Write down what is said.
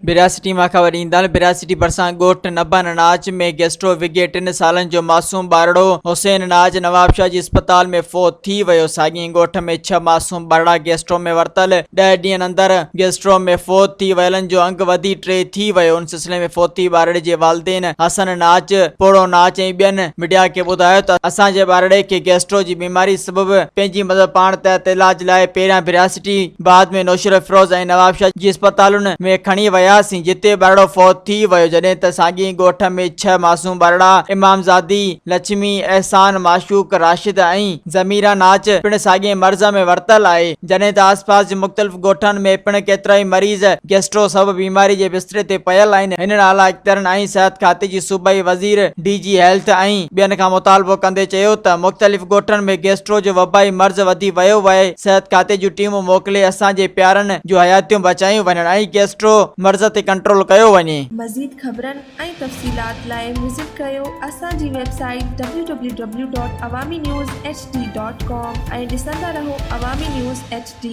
बिरासिटी मां ख़बर ईंदड़ बिरासिटी भरिसां ॻोठ नबन नाच में गैस्ट्रो विगे 3 सालनि जो मासूम ॿारड़ो हुसैन नाज नवाबशाह जी अस्पताल में फोत थी वियो। साॻी ॻोठ में 6 मासूम ॿारड़ा गैस्ट्रो में वरतल 10 ॾींहनि अंदर गैस्ट्रो में फोत थी वियलनि जो अंग वधी 3 थी वियो। उन सिलसिले में फोती ॿारड़े जे वालिदेन हसन नाच पोड़ो नाच ऐं ॿियनि मीडिया खे ॿुधायो त असांजे ॿारड़े खे गैस्ट्रो जी बीमारी सबबि पंहिंजी मदद पाण तहत इलाज लाइ पहिरियां बिरासिटी बाद में नौशर फिरोज ऐं नवाबशाह जी अस्पतालुनि में खणी वियासीं, जिते ॿारड़ो फौत थी वियो। जॾहिं त साॻी ॻोठ में 6 मासूम ॿारड़ा इमामज़ादी लक्ष्मी एहसान माशूक राशिद ऐं ज़मीरा नाच पिण साॻे मर्ज़ में वरतल आहे। जॾहिं त आसपास जे मुख़्तलिफ़ ॻोठनि में पिण केतिरा ई मरीज़ गैस्ट्रो सबबि बीमारी जे बिस्तरे ते पयल आहिनि। हिननि आला इख्तियारनि ऐं सिहत खाते जी सूबाई वज़ीर DG हेल्थ ऐं ॿियनि खां मुतालबो कंदे चयो त मुख़्तलिफ़ ॻोठनि में गैस्ट्रो जो वबाई मर्ज़ वधी वियो आहे। सिहत खाते जूं टीमूं मोकिले असांजे प्यारनि जूं हयातियूं बचायूं वञनि ऐं गैस्ट्रो मर्ज़ ते कंट्रोल कयो वञे। मज़ीद ख़बरनि ऐं तफ़सीलात लाइ विज़िट कयो असांजी वेबसाइट www.awamiNewsHD.com ऐं ॾिसंदा रहो अवामी न्यूज़ HD।